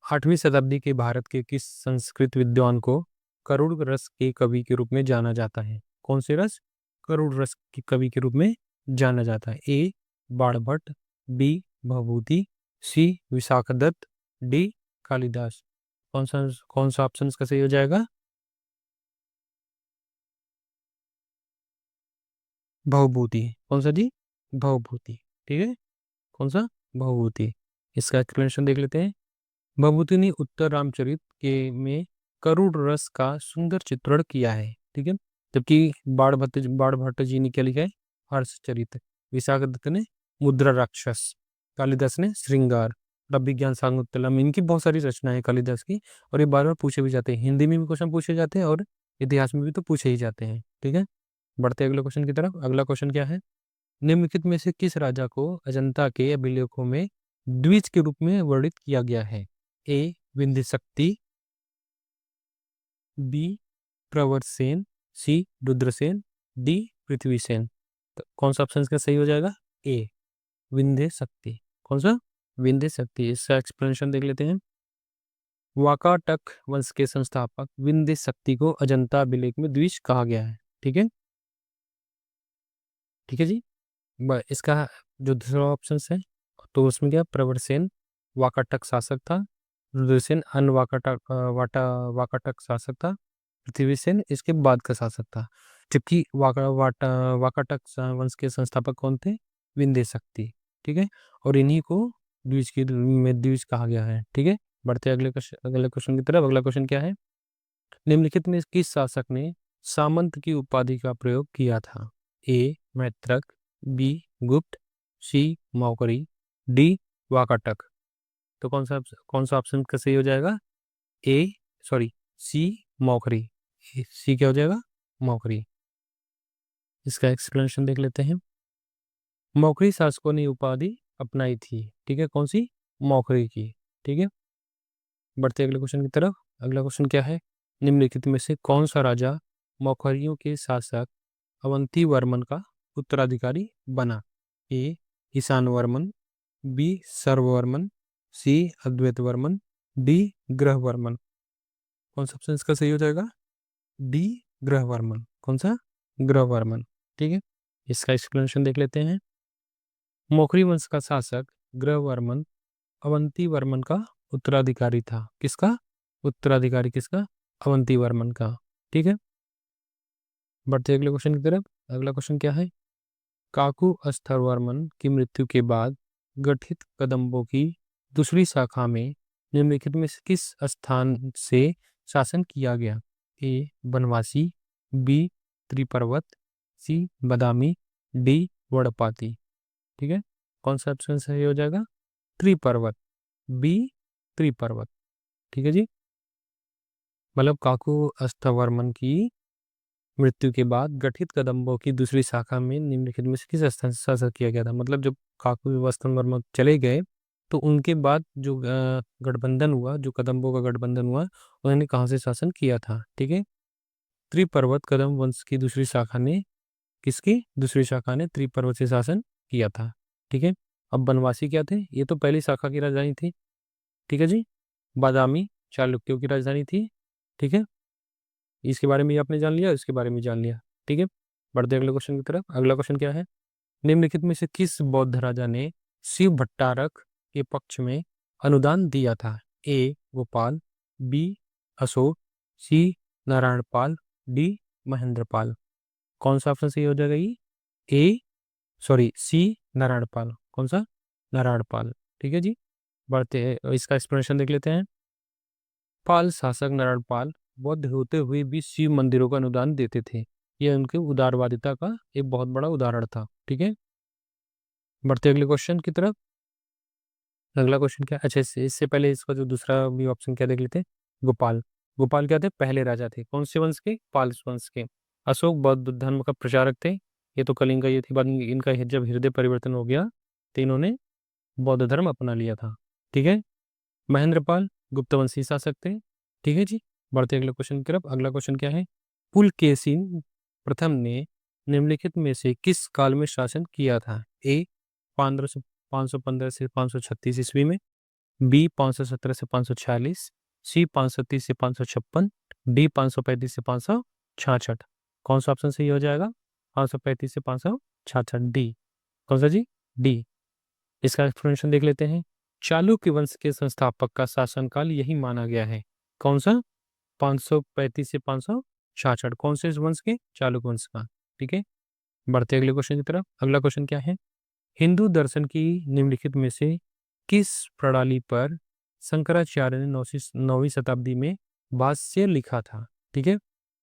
8वीं शताब्दी के भारत के किस संस्कृत विद्वान को करुड़ रस के कवि के रूप में जाना जाता है? कौन से रस? करुड़ रस के कवि के रूप में जाना जाता है। ए बाणभट्ट, बी भवभूति, सी विशाखदत्त, डी कालिदास। कौन सा ऑप्शन इसका सही हो जाएगा? भवभूति। कौन सा जी? भवभूति। ठीक है। कौन सा? भवभूति। इसका एक्सप्लेनेशन देख लेते हैं। भभूति ने उत्तर रामचरित के में करुण रस का सुंदर चित्रण किया है। ठीक है। जबकि बाणभट्ट जी ने क्या लिखा है? हर्षचरित। विशाखदत्त ने मुद्रा राक्षस। कालिदास ने श्रृंगार। अभिज्ञान शाकुंतलम, इनकी बहुत सारी रचनाएं हैं कालिदास की, और ये बार बार पूछे भी जाते हैं, हिंदी में भी क्वेश्चन पूछे जाते हैं और इतिहास में भी तो पूछे ही जाते हैं। ठीक है, बढ़ते हैं अगले क्वेश्चन की तरफ। अगला क्वेश्चन क्या है, निम्नलिखित में से किस राजा को अजंता के अभिलेखों में द्विज के रूप में वर्णित किया गया है? ए विंध्य शक्ति, बी प्रवरसेन, सी रुद्रसेन, डी पृथ्वीसेन। तो कौन सा ऑप्शन इसका सही हो जाएगा? ए विंध्य शक्ति। कौन सा? विंध्य शक्ति। इसका एक्सप्लेनेशन देख लेते हैं। वाकाटक वंश के संस्थापक विंध्य शक्ति को अजंता अभिलेख में द्विज कहा गया है। ठीक है, ठीक है जी। इसका जो दूसरा ऑप्शन है, तो उसमें क्या, प्रवरसेन वाकाटक शासक था, रुद्रसेन अन वाकाटक शासक था, पृथ्वीसेन इसके बाद का शासक था। जबकि वाकाटक वंश के संस्थापक कौन थे? विंध्य शक्ति। ठीक है, और इन्हीं को द्विज कहा गया है। ठीक है, बढ़ते अगले क्वेश्चन की तरफ। अगला क्वेश्चन क्या है, निम्नलिखित में किस शासक ने सामंत की उपाधि का प्रयोग किया था? ए मैत्रक, बी गुप्त, सी मौकरी, डी वाकाटक। तो कौन सा ऑप्शन का सही हो जाएगा? ए सॉरी सी मौखरी। सी क्या हो जाएगा? मौखरी। इसका एक्सप्लेनेशन देख लेते हैं। मौखरी शासकों ने उपाधि अपनाई थी। ठीक है, कौन सी? मौखरी की। ठीक है, बढ़ते अगले क्वेश्चन की तरफ। अगला क्वेश्चन क्या है, निम्नलिखित में से कौन सा राजा मौखरियों के शासक अवंती वर्मन का उत्तराधिकारी बना? ए ईशान वर्मन, बी सर्ववर्मन, सी अद्वैत वर्मन, डी ग्रह वर्मन। कौन सा ऑप्शन इसका सही हो जाएगा? डी ग्रह वर्मन। कौन सा? ग्रह वर्मन। ठीक है, इसका एक्सप्लेनेशन देख लेते हैं। मौखरी वंश का शासक ग्रह वर्मन अवंती वर्मन का उत्तराधिकारी था। किसका उत्तराधिकारी? किसका? अवंती वर्मन का। ठीक है, बढ़ते अगले क्वेश्चन की तरफ। अगला क्वेश्चन क्या है, काकू अस्थर्वर्मन की मृत्यु के बाद गठित कदंबों की दूसरी शाखा में निम्नलिखित में से किस स्थान से शासन किया गया? ए बनवासी, बी त्रिपर्वत, सी बदामी, डी वड़पाती। ठीक है, कौन सा ऑप्शन सही हो जाएगा? त्रिपर्वत, बी त्रिपर्वत। ठीक है जी, मतलब काकू अस्थवर्मन की मृत्यु के बाद गठित कदंबों की दूसरी शाखा में निम्नलिखित में से किस स्थान से शासन किया गया था? मतलब जब काकू वस्तुन वर्मा चले गए तो उनके बाद जो गठबंधन हुआ, जो कदंबों का गठबंधन हुआ, उन्होंने कहाँ से शासन किया था? ठीक है, त्रिपर्वत कदम वंश की दूसरी शाखा ने, किसकी दूसरी शाखा ने त्रिपर्वत से शासन किया था। ठीक है, अब बनवासी क्या थे? ये तो पहली शाखा की राजधानी थी। ठीक है जी, बादामी चालुक्यों की राजधानी थी। ठीक है, इसके बारे में ही आपने जान लिया, इसके बारे में जान लिया। ठीक है, बढ़ते अगले क्वेश्चन की तरफ। अगला क्वेश्चन क्या है, निम्नलिखित में से किस बौद्ध राजा ने शिव भट्टारक के पक्ष में अनुदान दिया था? ए गोपाल, बी अशोक, सी नारायणपाल, डी महेंद्रपाल। कौन सा ऑप्शन सही हो जाएगा? ये ए सॉरी सी नारायणपाल। कौन सा? नारायणपाल। ठीक है जी, बढ़ते हैं, इसका एक्सप्लेनेशन देख लेते हैं। पाल शासक नारायणपाल बौद्ध होते हुए भी शिव मंदिरों का अनुदान देते थे। यह उनके उदारवादिता का एक बहुत बड़ा उदाहरण था। ठीक है, बढ़ते अगले क्वेश्चन की तरफ। अगला क्वेश्चन क्या, अच्छा इससे पहले इसका जो दूसरा भी ऑप्शन क्या देख लेते हैं। गोपाल। गोपाल क्या थे? पहले राजा थे। कौन से वंश के? पाल वंश के। अशोक बौद्ध धर्म का प्रचारक थे। ये तो कलिंग का ये थी, बाद में इनका जब हृदय परिवर्तन हो गया तो इन्होंने बौद्ध धर्म अपना लिया था। ठीक है, महेंद्रपाल गुप्तवंशी शासक थे। ठीक है जी, बढ़ते अगले क्वेश्चन की तरफ। अगला क्वेश्चन क्या है, पुलकेशिन प्रथम ने निम्नलिखित में से किस काल में शासन किया था? ए 515 से 536 ईस्वी में, बी 517 से 546, सी 530 से 556, डी 535 से 566। कौन सा ऑप्शन सही हो जाएगा? 535 से 566, डी। कौन सा जी? डी। इसका एक्सप्लेनेशन देख लेते हैं। चालुक्य वंश के संस्थापक का शासनकाल यही माना गया है। कौन सा? 535 से 566। कौन से वंश के? चालुक्य वंश का। ठीक है, बढ़ते अगले क्वेश्चन की तरफ। अगला क्वेश्चन क्या है, हिंदू दर्शन की निम्नलिखित में से किस प्रणाली पर शंकराचार्य ने 9वीं शताब्दी में भाष्य लिखा था? ठीक है,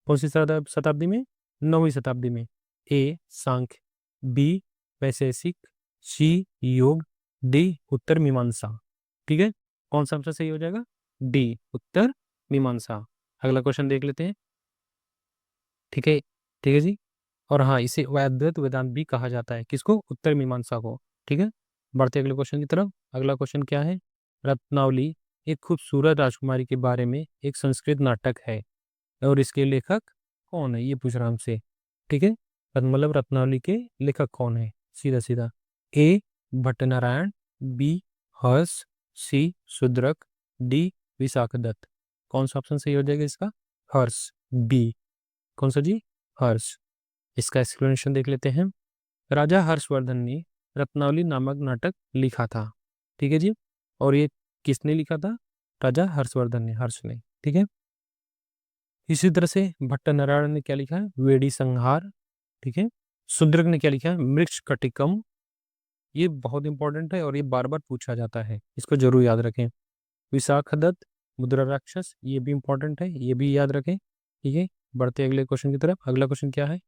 कौन सी शताब्दी में? 9वीं शताब्दी में। ए सांख्य, बी वैशेषिक, सी योग, डी उत्तर मीमांसा। ठीक है, कौन सा आंसर सही हो जाएगा? डी, उत्तर मीमांसा। अगला क्वेश्चन देख लेते हैं। ठीक है, ठीक है जी। और हाँ, इसे अद्वैत वेदांत भी कहा जाता है, किसको? उत्तर मीमांसा को। ठीक है, बढ़ते अगले क्वेश्चन की तरफ। अगला क्वेश्चन क्या है? रत्नावली एक खूबसूरत राजकुमारी के बारे में एक संस्कृत नाटक है और इसके लेखक कौन है, ये पूछ रहा हमसे। ठीक है, मतलब रत्नावली के लेखक कौन है, सीधा सीधा। ए भट्टनारायण, बी हर्ष, सी शूद्रक, डी विशाख दत्त। कौन सा ऑप्शन सही हो जाएगा इसका? हर्ष, बी। कौन सा जी? हर्ष। इसका एक्सप्लेनेशन देख लेते हैं। राजा हर्षवर्धन ने रत्नावली नामक नाटक लिखा था। ठीक है जी, और ये किसने लिखा था? राजा हर्षवर्धन ने, हर्ष ने। ठीक है, इसी तरह से भट्टनारायण ने क्या लिखा है? वेड़ी संहार। ठीक है, शूद्रक ने क्या लिखा है? मृक्ष कटिकम। ये बहुत इंपॉर्टेंट है और ये बार बार पूछा जाता है, इसको जरूर याद रखें। विशाख दत्त मुद्रा राक्षस, ये भी इंपॉर्टेंट है, ये भी याद रखें। ठीक है, बढ़ते अगले क्वेश्चन की तरफ। अगला क्वेश्चन क्या है?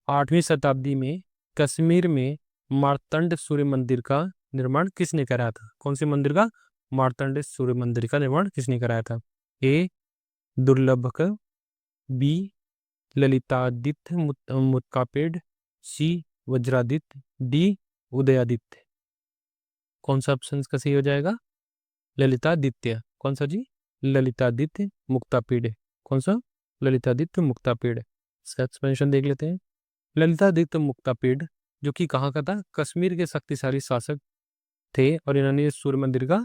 8वीं शताब्दी में कश्मीर में मार्तंड सूर्य मंदिर का निर्माण किसने कराया था? कौन से मंदिर का? मार्तंड सूर्य मंदिर का निर्माण किसने कराया था? ए दुर्लभक, बी ललितादित्य मुत्कापेड, सी वज्रादित्य, डी उदयादित्य। कौन सा ऑप्शन का सही हो जाएगा? ललितादित्य। कौन सा जी? ललितादित्य मुक्तापीड। कौन सा? ललितादित्य मुक्तापीड। इसका एक्सप्लेनेशन देख लेते हैं। ललितादित्य मुक्तापीड जो कि कहाँ का था? कश्मीर के शक्तिशाली शासक थे और इन्होंने सूर्य मंदिर का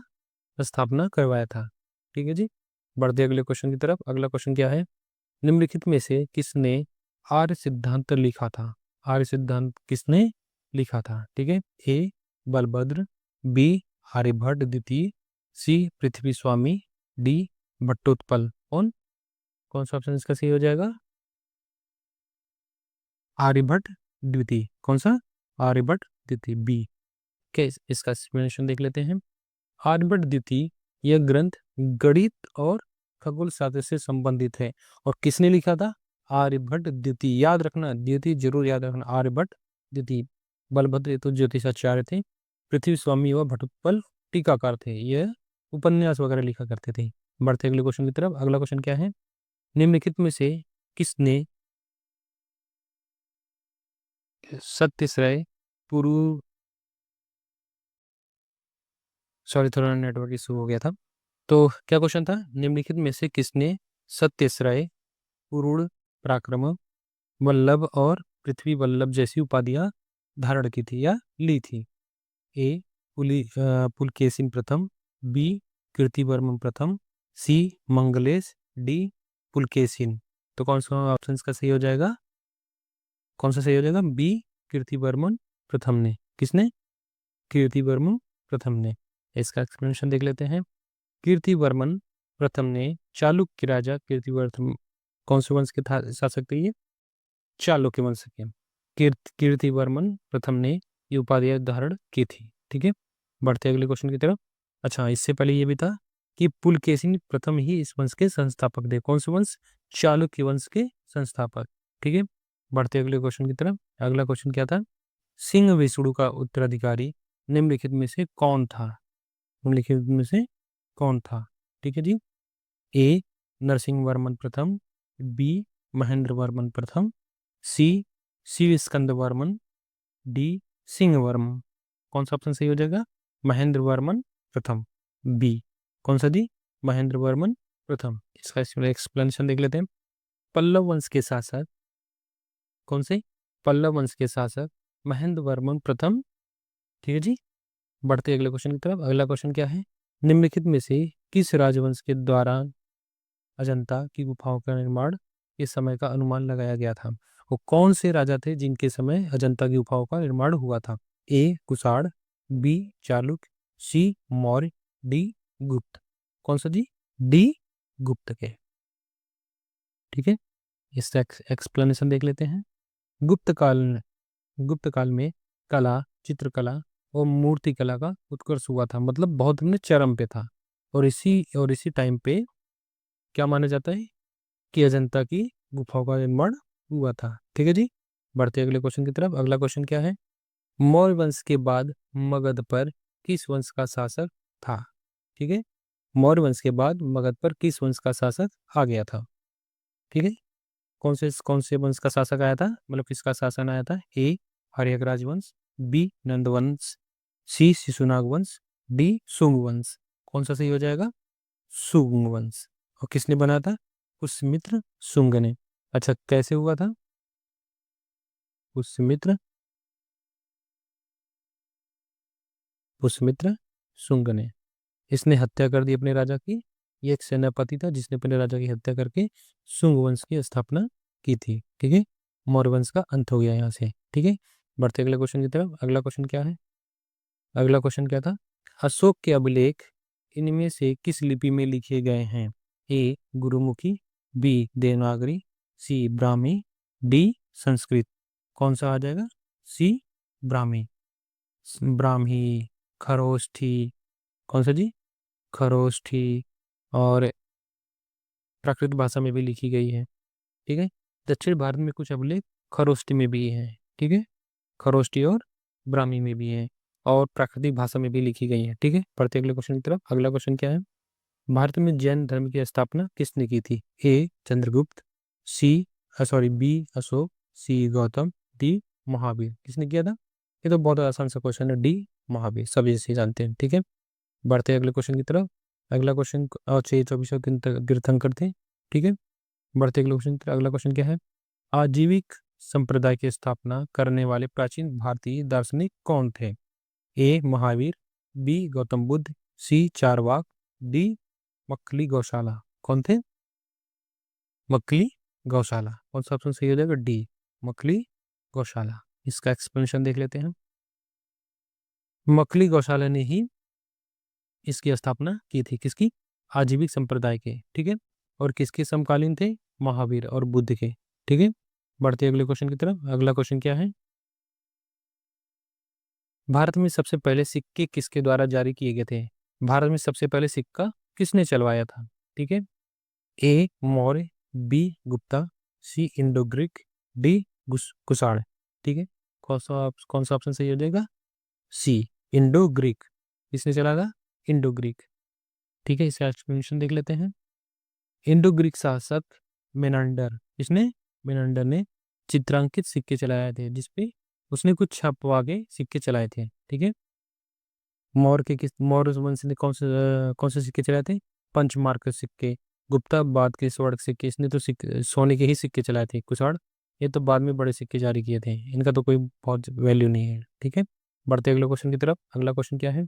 स्थापना करवाया था। ठीक है जी, बढ़ते अगले क्वेश्चन की तरफ। अगला क्वेश्चन क्या है? निम्नलिखित में से किसने आर्य सिद्धांत लिखा था? आर्य सिद्धांत किसने लिखा था? ठीक है, ए बलभद्र, बी आर्यभट्ट द्वितीय, सी पृथ्वी स्वामी, डी भट्टोत्पल। कौन सा ऑप्शन इसका सही हो जाएगा? आर्यभट्ट द्वितीय। कौन सा? आर्यभट्ट द्वितीय, बी। के इसका एक्सप्लेनेशन देख लेते हैं। आर्यभट्ट द्वितीय यह ग्रंथ गणित और खगोल शास्त्र से संबंधित है और किसने लिखा था? आर्यभट्ट द्वितीय। याद रखना, द्वितीय जरूर याद रखना, आर्यभट्ट द्वितीय। बलभद्र ये तो ज्योतिषाचार्य थे, पृथ्वी स्वामी व भट्टोत्पल टीकाकार थे, यह उपन्यास वगैरह लिखा करते थे। बढ़ते अगले क्वेश्चन की तरफ। अगला क्वेश्चन क्या है? निम्नलिखित में से किसने सत्यश्रय पुरु सॉरी, थोड़ा नेटवर्क इशू हो गया था। तो क्या क्वेश्चन था? निम्नलिखित में से किसने सत्यश्रय, पुरुण पराक्रम, वल्लभ और पृथ्वी वल्लभ जैसी उपाधियां धारण की थी या ली थी? ए पुलकेशिन प्रथम, बी कीर्तिवर्मन प्रथम, सी मंगलेश, डी पुलकेशिन। तो कौन सा ऑप्शन का सही हो जाएगा? कौन सा सही हो जाएगा? बी कीर्तिवर्मन प्रथम ने। किसने? कीर्तिवर्मन प्रथम ने। इसका एक्सप्लेनेशन देख लेते हैं। कीर्तिवर्मन प्रथम ने चालुक्य राजा कीर्तिवर्मन, कौन से वंश के शासक थे ये? चालुक्य वंश के। कीर्तिवर्मन प्रथम ने ये उपाधि धारण की थी। ठीक है, बढ़ते अगले क्वेश्चन की तरफ। अच्छा, इससे पहले ये भी था कि पुलकेशिन प्रथम ही इस वंश के संस्थापक थे। कौन से वंश? चालुक्य वंश के संस्थापक। ठीक है, बढ़ते अगले क्वेश्चन की तरफ। अगला क्वेश्चन क्या था? सिंह विष्णु का उत्तराधिकारी निम्नलिखित में से कौन था? निम्नलिखित में से कौन था? ठीक है जी, ए नरसिंह वर्मन प्रथम, बी महेंद्र वर्मन प्रथम, सी शिव स्कंद वर्मन, डी सिंह वर्मन। कौन सा ऑप्शन सही हो जाएगा? महेंद्र वर्मन प्रथम, बी। कौन सा दी? महेंद्र वर्मन प्रथम। इसका एक्सप्लेनेशन देख लेते हैं। पल्लव वंश के शासक, कौन से? पल्लव वंश के शासक महेंद्र वर्मन प्रथम। ठीक है जी, बढ़ते अगले क्वेश्चन की तरफ। अगला क्वेश्चन क्या है? निम्नलिखित में से किस राजवंश के द्वारा अजंता की गुफाओं का निर्माण इस समय का अनुमान लगाया गया था? वो कौन से राजा थे जिनके समय अजंता की गुफाओं का निर्माण हुआ था? ए कुषाण, बी चालुक्य, सी मौर्य, डी गुप्त। कौन सा जी? डी गुप्त के। ठीक है, इसका एक्सप्लेनेशन देख लेते हैं। गुप्त काल गुप्त काल में कला, चित्रकला और मूर्ति कला का उत्कर्ष हुआ था, मतलब बहुत अपने चरम पे था। और इसी टाइम पे क्या माना जाता है कि अजंता की गुफाओं का निर्माण हुआ था। ठीक है जी, बढ़ते अगले क्वेश्चन की तरफ। अगला क्वेश्चन क्या है? मौर्य वंश के बाद मगध पर किस वंश का शासक था? ठीक है। मौर्य वंश के बाद मगध पर किस वंश का शासक आ गया था? ठीक है। कौन से वंश का शासक आया था, मतलब किसका शासन आया था? ए हर्यक राजवंश, बी नंद वंश, सी शिशुनाग वंश, डी शुंग वंश। कौन सा सही हो जाएगा? शुंग वंश। और किसने बना था? पुष्यमित्र शुंग ने। अच्छा, कैसे हुआ था? पुष्यमित्र पुष्यमित्र शुंग ने इसने हत्या कर दी अपने राजा की। ये एक सेनापति था जिसने अपने राजा की हत्या करके शुंग वंश की स्थापना की थी। ठीक है। मौर्य वंश का अंत हो गया यहाँ से। ठीक है। बढ़ते अगले क्वेश्चन की तरफ। अगला क्वेश्चन क्या है? अगला क्वेश्चन क्या था? अशोक के अभिलेख इनमें से किस लिपि में लिखे गए हैं? ए गुरुमुखी, बी देवनागरी, सी ब्राह्मी, डी संस्कृत। कौन सा आ जाएगा? सी ब्राह्मी। ब्राह्मी, खरोष्ठी, कौन सा जी? खरोष्ठी। और प्राकृत भाषा में भी लिखी गई है। ठीक है। दक्षिण भारत में कुछ अभिलेख खरोष्ठी में भी है। ठीक है। खरोष्ठी और ब्राह्मी में भी है, और प्राकृतिक भाषा में भी लिखी गई है। ठीक है। पढ़ते अगले क्वेश्चन की तरफ। अगला क्वेश्चन क्या है? भारत में जैन धर्म की स्थापना किसने की थी? ए चंद्रगुप्त, सी सॉरी बी अशोक, सी गौतम, डी महावीर। किसने किया था? ये तो बहुत आसान सा क्वेश्चन है, डी महावीर, सब इसे जानते हैं। ठीक है। बढ़ते अगले क्वेश्चन की तरफ। अगला क्वेश्चन और 624 तीर्थंकर थे। ठीक है। बढ़ते अगले क्वेश्चन की तरफ। अगला क्वेश्चन क्या है? आजीविक संप्रदाय की स्थापना करने वाले प्राचीन भारतीय दार्शनिक कौन थे? ए महावीर, बी गौतम बुद्ध, सी चारवाक, डी मक्खली गौशाला। कौन थे? मक्खली गौशाला। कौन सा ऑप्शन सही हो जाएगा? डी मक्खली गौशाला। इसका एक्सप्लेनेशन देख लेते हैं। मक्खली गौशाला ने ही इसकी स्थापना की थी। किसकी? आजीविक संप्रदाय के। ठीक है। और किसके समकालीन थे? महावीर और बुद्ध के। ठीक है। बढ़ते अगले क्वेश्चन की तरफ। अगला क्वेश्चन क्या है? भारत में सबसे पहले सिक्के किसके द्वारा जारी किए गए थे? भारत में सबसे पहले सिक्का किसने चलवाया था? ठीक है। ए मौर्य, बी गुप्ता, सी इंडो ग्रीक, डी कुषाण। ठीक है। कौन सा ऑप्शन सही हो जाएगा? सी इंडो ग्रीक। किसने चला था? Indo Greek. ठीक है। इसका एक्सप्लेनेशन देख लेते हैं। इंडो ग्रीक शासक मेनांडर, इसने मेनांडर ने चित्रांकित सिक्के चलाए थे, जिसपे उसने कुछ छपवा के सिक्के चलाए थे। ठीक है। मौर्य वंश ने कौन से सिक्के चलाए थे? पंचमार्क सिक्के। गुप्ता बाद के स्वर्ण सिक्के। इसने तो सिक्के सोने के ही सिक्के चलाए थे। कुषाण ये तो बाद में बड़े सिक्के जारी किए थे, इनका तो कोई बहुत वैल्यू नहीं है। ठीक है। बढ़ते अगले क्वेश्चन की तरफ। अगला क्वेश्चन क्या है?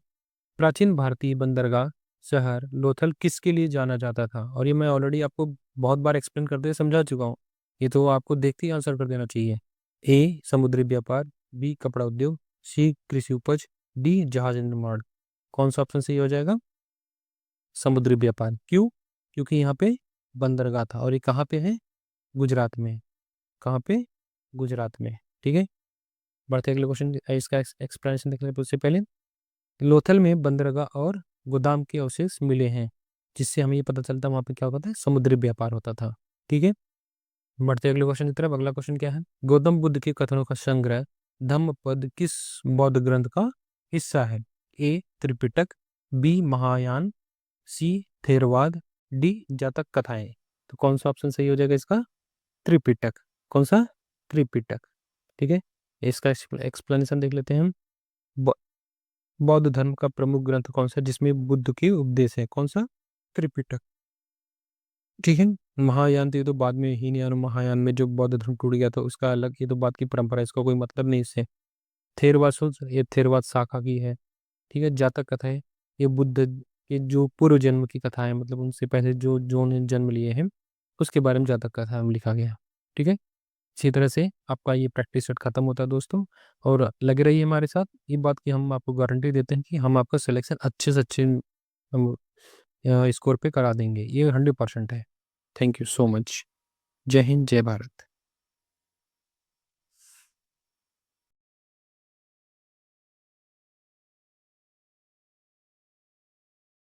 प्राचीन भारतीय बंदरगाह शहर लोथल किसके लिए जाना जाता था? और ये मैं ऑलरेडी आपको बहुत बार एक्सप्लेन करते समझा चुका हूँ, ये तो आपको देखते ही आंसर कर देना चाहिए। ए समुद्री व्यापार, बी कपड़ा उद्योग, सी कृषि उपज, डी जहाज निर्माण। कौन सा ऑप्शन सही हो जाएगा? समुद्री व्यापार। क्यों? क्योंकि यहाँ पे बंदरगाह था, और ये कहाँ पे है? गुजरात में। कहाँ पे? गुजरात में। ठीक है। बढ़ते अगले क्वेश्चन। इसका एक्सप्लेनेशन देखने से पहले, लोथल में बंदरगाह और गोदाम के अवशेष मिले हैं, जिससे हमें ये पता चलता है वहाँ पे क्या होता था? समुद्री व्यापार होता था। ठीक है। बढ़ते अगले क्वेश्चन की तरफ। अगला क्वेश्चन क्या है? गौतम बुद्ध के कथनों का संग्रह धम्मपद किस बौद्ध ग्रंथ का हिस्सा है? ए त्रिपिटक, बी महायान, सी थेरवाद, डी जातक कथाएं। तो कौन सा ऑप्शन सही हो जाएगा इसका? त्रिपिटक। कौन सा? त्रिपिटक। ठीक है। इसका एक्सप्लेनेशन देख लेते हैं हम। बौ- बौद्ध धर्म का प्रमुख ग्रंथ कौन सा है जिसमें बुद्ध के उपदेश है? कौन सा? त्रिपिटक। ठीक है। महायान तो ये तो बाद में ही नहीं, और महायान में जो बौद्ध धर्म टूट गया था उसका अलग, ये तो बात की परंपरा है, इसका कोई मतलब नहीं इससे। थेरवाद ये थेरवाद शाखा की है। ठीक है। जातक कथा है, ये बुद्ध के जो पूर्व जन्म की कथा है, मतलब उनसे पहले जो ने जन्म लिए हैं उसके बारे में जातक कथा में लिखा गया। ठीक है। इसी तरह से आपका ये प्रैक्टिस सेट खत्म होता है दोस्तों, और लगे रहिए हमारे साथ। ये बात की हम आपको गारंटी देते हैं कि हम आपका सिलेक्शन अच्छे से अच्छे स्कोर पे करा देंगे, ये 100% है। Thank you so much. जय हिंद, जय भारत।